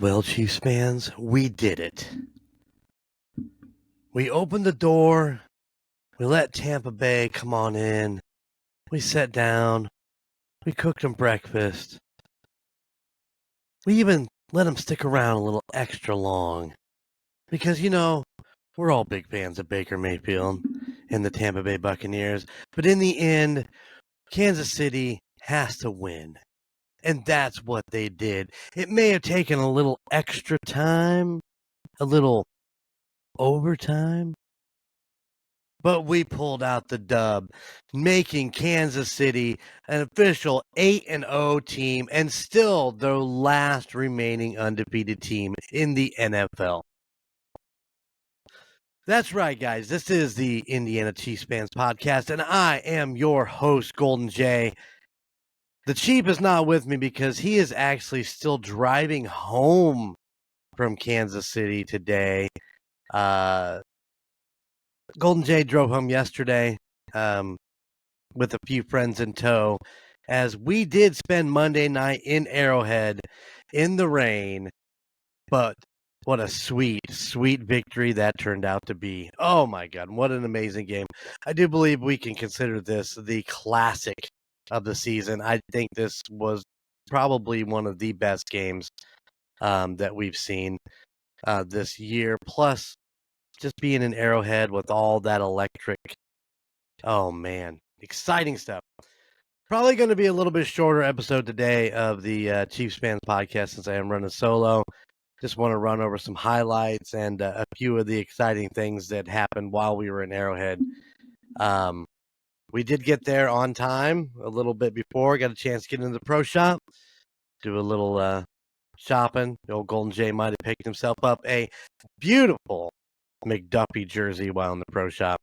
Well, Chiefs fans, we did it. We opened the door. We let Tampa Bay come on in. We sat down. We cooked them breakfast. We even let them stick around a little extra long. Because, we're all big fans of Baker Mayfield and the Tampa Bay Buccaneers. But in the end, Kansas City has to win. And that's what they did. It may have taken a little extra time, a little overtime, but we pulled out the dub, making Kansas City an official 8-0 team and still the last remaining undefeated team in the NFL. That's right, guys. This is the Indiana Chiefs Fans Podcast, and I am your host, Golden Jay. The Chief is not with me because he is actually still driving home from Kansas City today. Golden Jay drove home yesterday with a few friends in tow, as we did spend Monday night in Arrowhead in the rain. But what a sweet, sweet victory that turned out to be. Oh my God, what an amazing game. I do believe we can consider this the classic of the season. I think this was probably one of the best games that we've seen this year. Plus, just being in Arrowhead with all that electric. Oh man, exciting stuff. Probably going to be a little bit shorter episode today of the Chiefs Fans Podcast since I am running solo. Just want to run over some highlights and a few of the exciting things that happened while we were in Arrowhead. We did get there on time a little bit before. Got a chance to get into the pro shop, do a little shopping. The old Golden Jay might have picked himself up a beautiful McDuffie jersey while in the pro shop.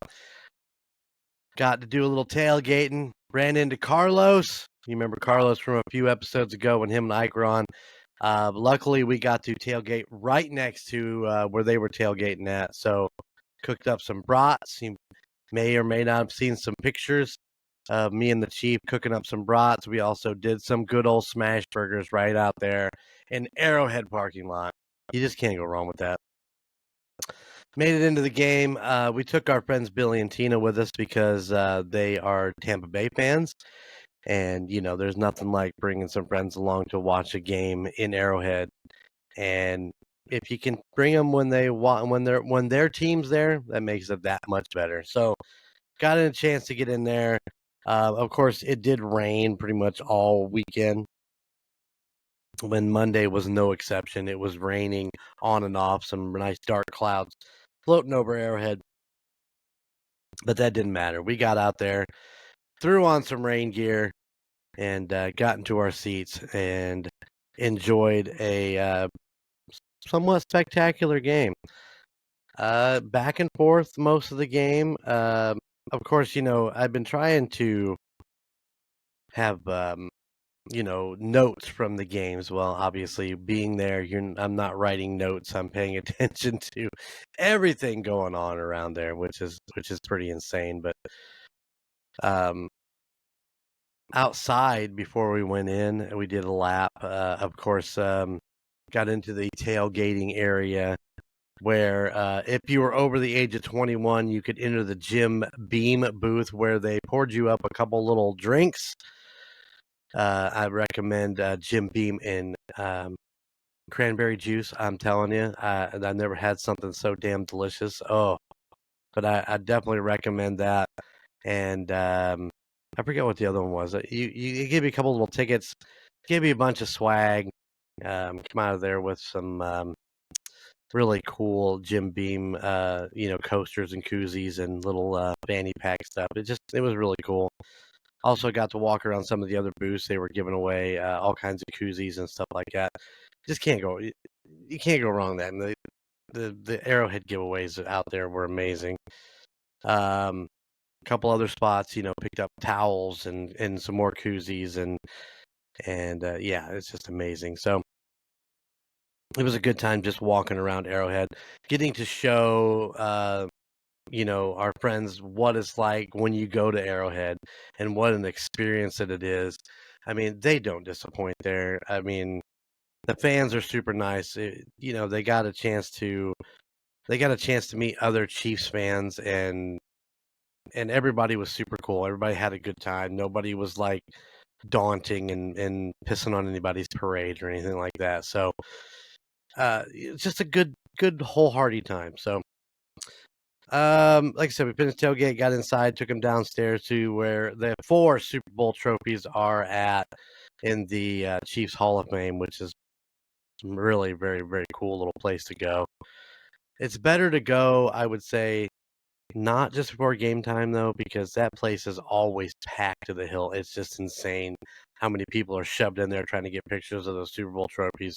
Got to do a little tailgating. Ran into Carlos. You remember Carlos from a few episodes ago when him and Ike were on. Luckily, we got to tailgate right next to where they were tailgating at. So cooked up some brats. You may or may not have seen some pictures of me and the Chief cooking up some brats. We also did some good old smash burgers right out there in Arrowhead parking lot. You just can't go wrong with that. Made it into the game. We took our friends Billy and Tina with us because they are Tampa Bay fans. And, there's nothing like bringing some friends along to watch a game in Arrowhead. And if you can bring them when their team's there, that makes it that much better. So got a chance to get in there. Of course, it did rain pretty much all weekend. When Monday was no exception, it was raining on and off, some nice dark clouds floating over Arrowhead. But that didn't matter. We got out there, threw on some rain gear, and got into our seats and enjoyed a somewhat spectacular game. Back and forth most of the game. Of course, I've been trying to have notes from the games. Well, obviously, being there, I'm not writing notes. I'm paying attention to everything going on around there, which is pretty insane. But outside before we went in, we did a lap. Of course, got into the tailgating area where if you were over the age of 21, you could enter the Jim Beam booth where they poured you up a couple little drinks. I recommend Jim Beam and cranberry juice. I'm telling you, I never had something so damn delicious. Oh, but I definitely recommend that. And I forget what the other one was. You give me a couple little tickets, give me a bunch of swag. Come out of there with some really cool Jim Beam, coasters and koozies and little fanny pack stuff. It was really cool. Also got to walk around some of the other booths. They were giving away all kinds of koozies and stuff like that. Just can't go. You can't go wrong with that. And the Arrowhead giveaways out there were amazing. Couple other spots, picked up towels and some more koozies and yeah, it's just amazing. So it was a good time just walking around Arrowhead, getting to show our friends what it's like when you go to Arrowhead and what an experience that it is. I mean, they don't disappoint there. I mean, The fans are super nice. They got a chance to meet other Chiefs fans, and everybody was super cool. Everybody had a good time. Nobody was like daunting and pissing on anybody's parade or anything like that. So it's just a good wholehearted time. So like I said, we finished tailgate, got inside, took him downstairs to where the 4 Super Bowl trophies are at in the Chiefs Hall of Fame, which is really very, very cool little place to go. It's better to go, I would say, not just before game time though, because that place is always packed to the hill. It's just insane how many people are shoved in there trying to get pictures of those Super Bowl trophies.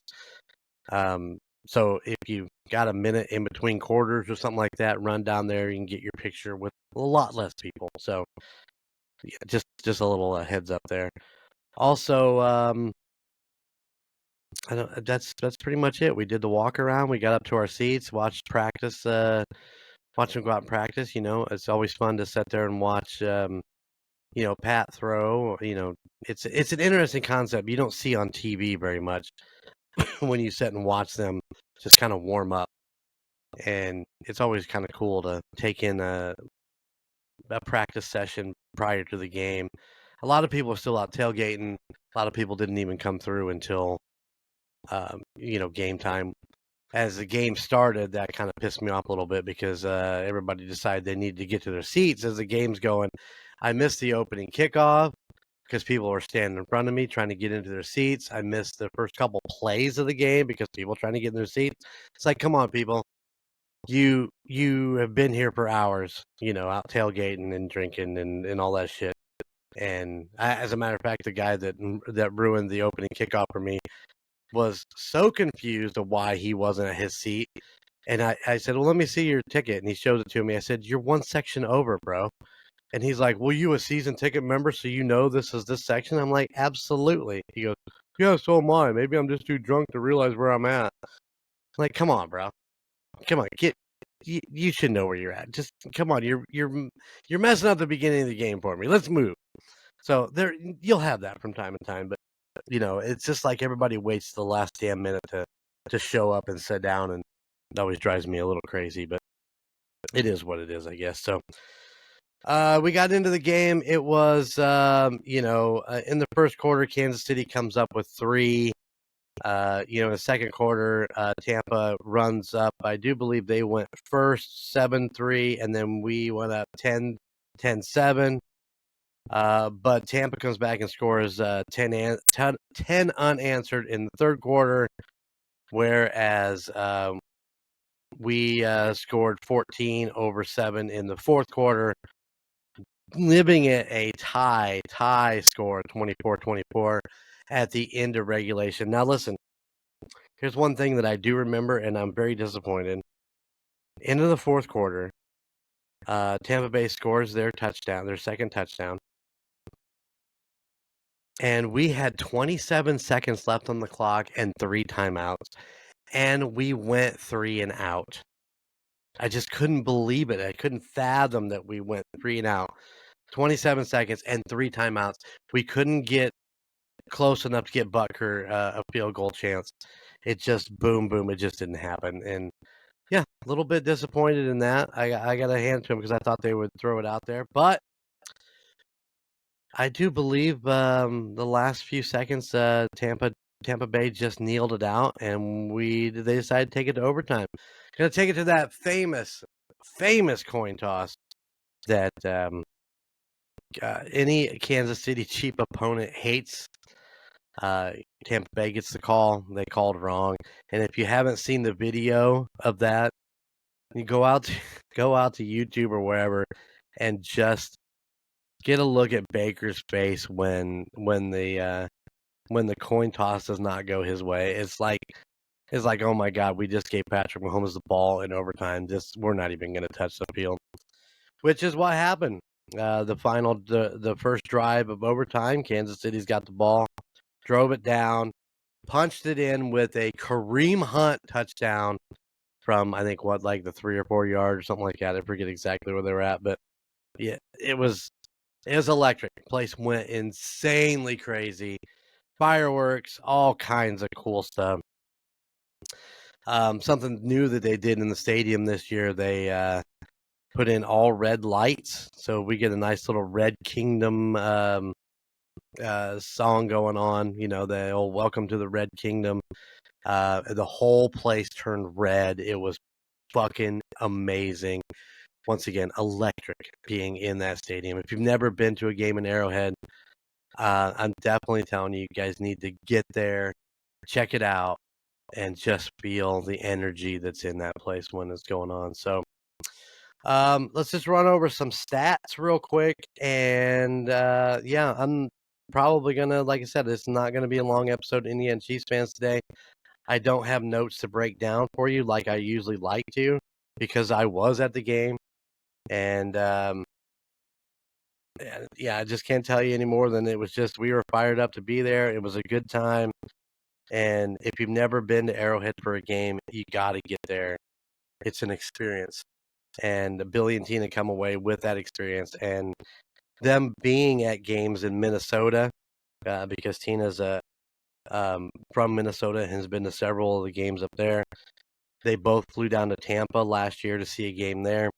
Um, so if you got a minute in between quarters or something like that, run down there. You can get your picture with a lot less people. So yeah, just a little heads up there. Also, I don't. That's pretty much it. We did the walk around. We got up to our seats, watched practice. Watch them go out and practice. It's always fun to sit there and watch. Pat throw. It's an interesting concept you don't see on TV very much when you sit and watch them just kind of warm up. And it's always kind of cool to take in a practice session prior to the game. A lot of people are still out tailgating. A lot of people didn't even come through until game time. As the game started, that kind of pissed me off a little bit because everybody decided they needed to get to their seats as the game's going. I missed the opening kickoff because people were standing in front of me trying to get into their seats. I missed the first couple plays of the game because people trying to get in their seats. It's like, come on, people. You have been here for hours, out tailgating and drinking and all that shit. And as a matter of fact, the guy that ruined the opening kickoff for me was so confused of why he wasn't at his seat. And I said, well, let me see your ticket. And he shows it to me. I said, you're one section over, bro. And he's like, well, you a season ticket member, so this is this section? I'm like, absolutely. He goes, yeah, so am I. Maybe I'm just too drunk to realize where I'm at. I'm like, come on, bro. Come on, you should know where you're at. Just come on, you're messing up the beginning of the game for me. Let's move. So you'll have that from time to time, but it's just like everybody waits the last damn minute to show up and sit down, and it always drives me a little crazy, but it is what it is, I guess. So we got into the game. It was in the first quarter, Kansas City comes up with 3. In the second quarter, Tampa runs up. I do believe they went first 7-3, and then we went up 10-7. But Tampa comes back and scores 10 unanswered in the third quarter, whereas we scored 14-7 in the fourth quarter, living at a tie score 24-24 at the end of regulation. Now, listen, here's one thing that I do remember, and I'm very disappointed. End of the fourth quarter, Tampa Bay scores their second touchdown. And we had 27 seconds left on the clock and 3 timeouts. And we went 3 and out. I just couldn't believe it. I couldn't fathom that we went 3 and out. 27 seconds and 3 timeouts. We couldn't get close enough to get Butker a field goal chance. It just boom. It just didn't happen. And yeah, a little bit disappointed in that. I got to hand it to him because I thought they would throw it out there. But I do believe the last few seconds, Tampa Bay just kneeled it out, and they decided to take it to overtime. Going to take it to that famous coin toss that any Kansas City cheap opponent hates. Tampa Bay gets the call. They called wrong, and if you haven't seen the video of that, you go out to YouTube or wherever, and just get a look at Baker's face when the coin toss does not go his way. It's like, oh my God, we just gave Patrick Mahomes the ball in overtime. We're not even going to touch the field, which is what happened. The first drive of overtime, Kansas City's got the ball, drove it down, punched it in with a Kareem Hunt touchdown from, I think, the 3 or 4 yards or something like that. I forget exactly where they were at, but yeah, it was electric. The place went insanely crazy. fireworks, all kinds of cool stuff. Something new that they did in the stadium this year, they put in all red lights, so we get a nice little Red Kingdom song going on. You know, the old "Welcome to the Red Kingdom." The whole place turned red. It was fucking amazing. Once again, electric being in that stadium. If you've never been to a game in Arrowhead, I'm definitely telling you, you guys need to get there, check it out, and just feel the energy that's in that place when it's going on. So, let's just run over some stats real quick. And yeah, I'm probably gonna, like I said, it's not gonna be a long episode in the end, Chiefs fans today. I don't have notes to break down for you like I usually like to, because I was at the game. And yeah, I just can't tell you any more than it was just we were fired up to be there. It was a good time. And if you've never been to Arrowhead for a game, you got to get there. It's an experience. And Billy and Tina come away with that experience. And them being at games in Minnesota, because Tina's from Minnesota and has been to several of the games up there. They both flew down to Tampa last year to see a game there.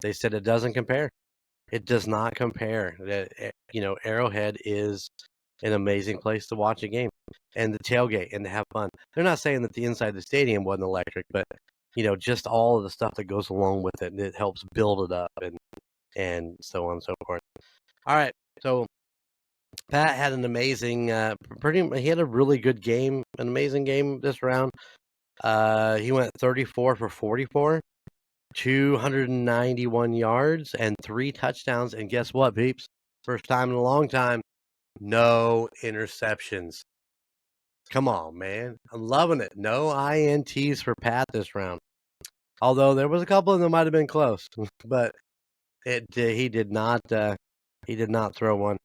They said it doesn't compare. It does not compare. You know, Arrowhead is an amazing place to watch a game and the tailgate and to have fun. They're not saying that the inside of the stadium wasn't electric, but you know, just all of the stuff that goes along with it, and it helps build it up and so on and so forth. All right, so Pat had an amazing, he had a really good game, an amazing game this round. He went 34 for 44, 291 yards, and 3 touchdowns. And guess what, peeps? First time in a long time, no interceptions. Come on, man. I'm loving it. No INTs for Pat this round. Although there was a couple of them might have been close, but he did not throw one.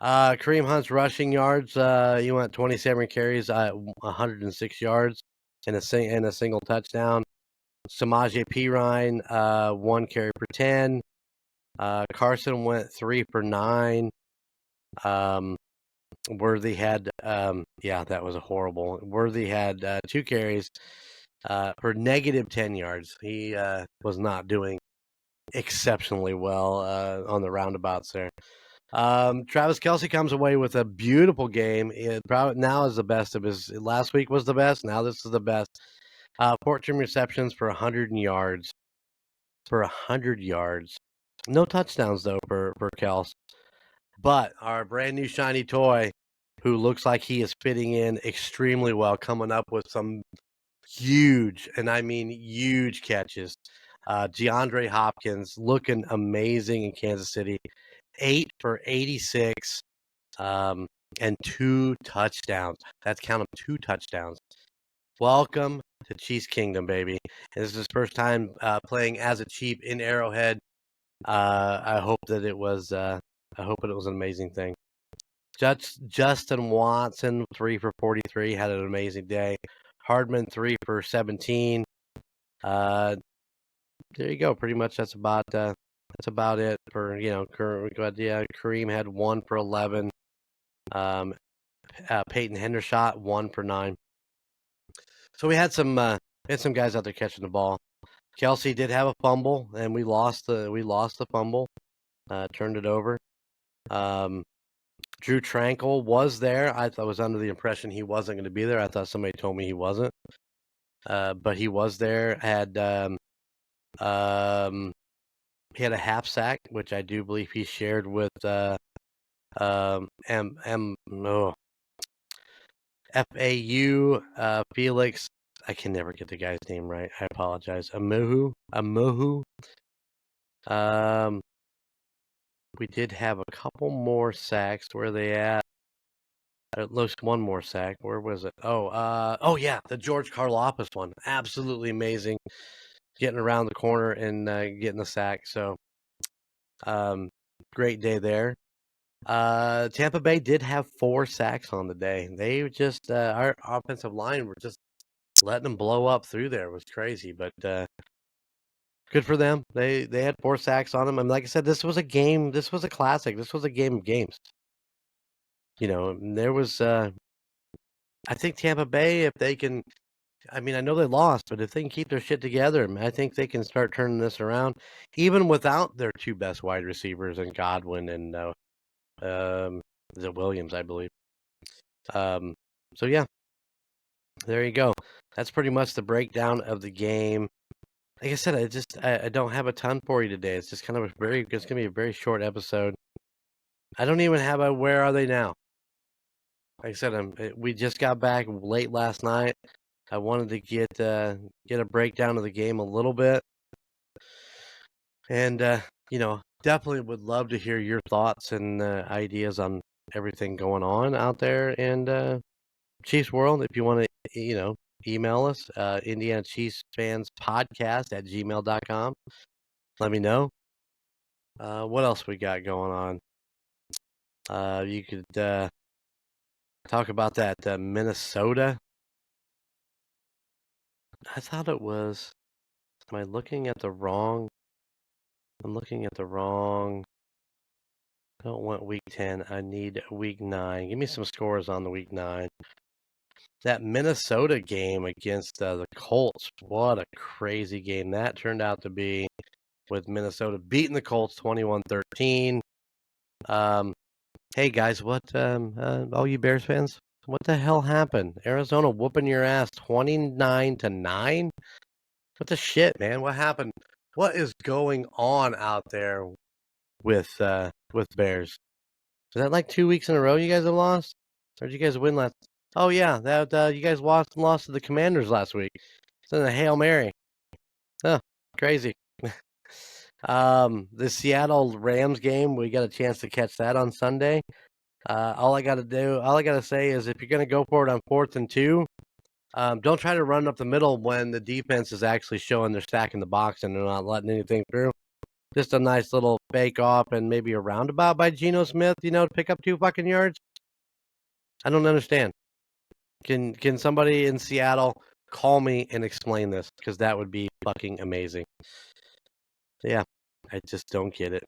Kareem Hunt's rushing yards, he went 27 carries, 106 yards, and a single touchdown. Samaje Perine, 1 carry for 10. Carson went 3 for 9. Worthy had, yeah, that was a horrible. Worthy had 2 carries for negative 10 yards. He was not doing exceptionally well on the roundabouts there. Travis Kelce comes away with a beautiful game. It probably now is the best of his. Last week was the best. Now this is the best. 14 receptions for 100 yards. For 100 yards. No touchdowns though for Kels. But our brand new shiny toy, who looks like he is fitting in extremely well, coming up with some huge, and I mean huge catches. DeAndre Hopkins looking amazing in Kansas City. 8 for 86, and 2 touchdowns. That's count them 2 touchdowns. Welcome to Chiefs Kingdom, baby. And this is his first time playing as a Chief in Arrowhead. I hope that it was. I hope it was an amazing thing. Justin Watson 3 for 43 had an amazing day. Hardman 3 for 17. There you go. Pretty much that's about it for, you know, Kareem had 1 for 11. Peyton Hendershot 1 for 9. So we had some guys out there catching the ball. Kelce did have a fumble, and we lost the fumble. Turned it over. Drew Tranquil was there. I was under the impression he wasn't going to be there. I thought somebody told me he wasn't. But he was there. He had a half sack, which I do believe he shared with FAU Felix. I can never get the guy's name right. I apologize. Amuhu. We did have a couple more sacks. Where are they at? At least one more sack. Where was it? Oh yeah, the George Karlaftis one. Absolutely amazing. Getting around the corner and getting the sack. So, great day there. Tampa Bay did have 4 sacks on the day. They just our offensive line were just letting them blow up through there. It was crazy, but good for them. They had 4 sacks on them. And like I said, this was a game. This was a classic. This was a game of games. You know, there was I think Tampa Bay, if they can, I mean, I know they lost, but if they can keep their shit together, I think they can start turning this around, even without their two best wide receivers and Godwin and is it Williams, I believe. So yeah, there you go. That's pretty much the breakdown of the game. Like I said, I don't have a ton for you today. It's just kind of it's gonna be a very short episode. I don't even have a where are they now. Like I said, we just got back late last night. I wanted to get a breakdown of the game a little bit, and definitely would love to hear your thoughts and ideas on everything going on out there in Chiefs world. If you want to, email us, Indiana Chiefs Fans Podcast at gmail.com. Let me know. What else we got going on? You could talk about that Minnesota. I thought it was. Am I looking at the wrong? I'm looking at the wrong. I don't want week 10. I need week 9. Give me some scores on the week 9. That Minnesota game against the Colts. What a crazy game that turned out to be, with Minnesota beating the Colts 21-13. Hey guys, what all you Bears fans, what the hell happened? Arizona whooping your ass 29-9? What the shit, man? What happened? What is going on out there with Bears? Is that like 2 weeks in a row you guys have lost? Or did you guys win last? Oh yeah, that you guys lost to the Commanders last week. It's in a Hail Mary. Oh, crazy. The Seattle Rams game, we got a chance to catch that on Sunday. All I gotta say is if you're gonna go for it on 4th and 2, don't try to run up the middle when the defense is actually showing they're stacking the box and they're not letting anything through. Just a nice little fake off and maybe a roundabout by Geno Smith, to pick up 2 fucking yards. I don't understand. Can somebody in Seattle call me and explain this? Because that would be fucking amazing. Yeah, I just don't get it.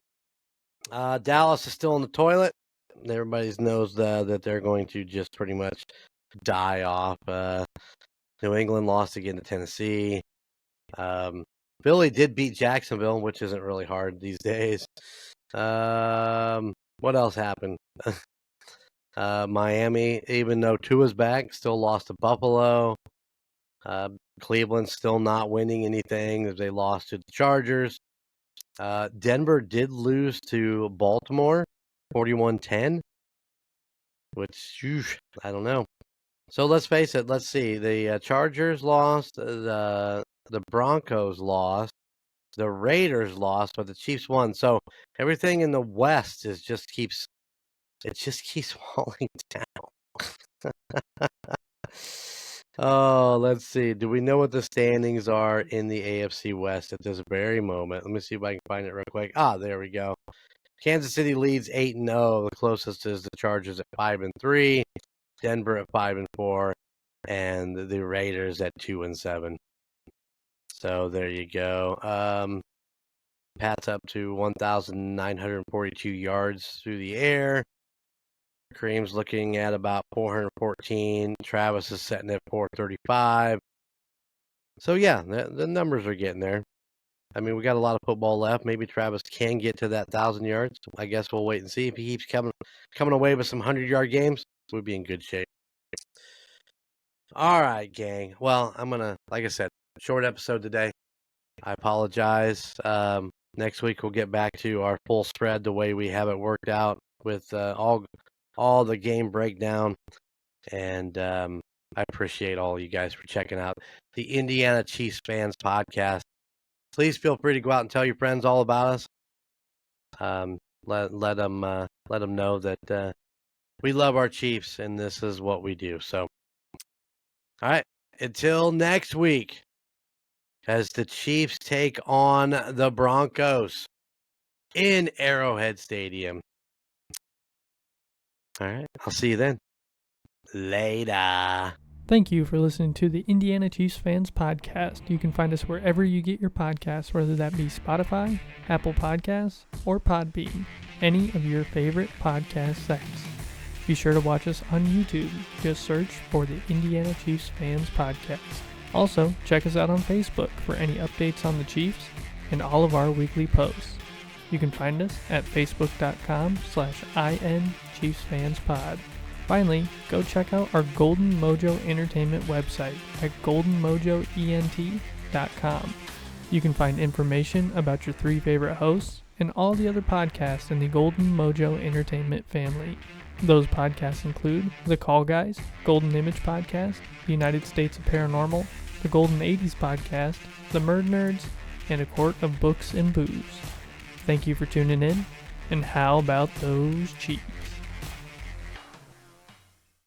Dallas is still in the toilet. Everybody knows that they're going to just pretty much die off. New England lost again to Tennessee. Philly did beat Jacksonville, which isn't really hard these days. What else happened? Miami, even though Tua's back, still lost to Buffalo. Cleveland's still not winning anything as they lost to the Chargers. Denver did lose to Baltimore, 41-10, which I don't know. So let's face it. Let's see. The Chargers lost. The Broncos lost. The Raiders lost, but the Chiefs won. So everything in the West just keeps falling down. Oh, let's see. Do we know what the standings are in the AFC West at this very moment? Let me see if I can find it real quick. There we go. Kansas City leads 8-0. The closest is the Chargers at 5-3, Denver at 5-4, and the Raiders at 2-7. So there you go. Pat's up to 1,942 yards through the air. Kareem's looking at about 414. Travis is setting at 435. So yeah, the numbers are getting there. I mean, we got a lot of football left. Maybe Travis can get to that 1,000 yards. I guess we'll wait and see. If he keeps coming away with some 100-yard games, we'll be in good shape. All right, gang. Well, I'm gonna, like I said, short episode today. I apologize. Next week we'll get back to our full spread the way we have it worked out with all the game breakdown. And I appreciate all you guys for checking out the Indiana Chiefs Fans Podcast. Please feel free to go out and tell your friends all about us. Let them know that we love our Chiefs and this is what we do. So, all right, until next week, as the Chiefs take on the Broncos in Arrowhead Stadium. All right, I'll see you then. Later. Thank you for listening to the Indiana Chiefs Fans Podcast. You can find us wherever you get your podcasts, whether that be Spotify, Apple Podcasts, or Podbean, any of your favorite podcast sites. Be sure to watch us on YouTube. Just search for the Indiana Chiefs Fans Podcast. Also, check us out on Facebook for any updates on the Chiefs and all of our weekly posts. You can find us at facebook.com/INChiefsFansPod. Finally, go check out our Golden Mojo Entertainment website at goldenmojoent.com. You can find information about your 3 favorite hosts and all the other podcasts in the Golden Mojo Entertainment family. Those podcasts include The Call Guys, Golden Image Podcast, The United States of Paranormal, The Golden 80s Podcast, The Murdnerds, and A Court of Books and Booze. Thank you for tuning in, and how about those Chiefs?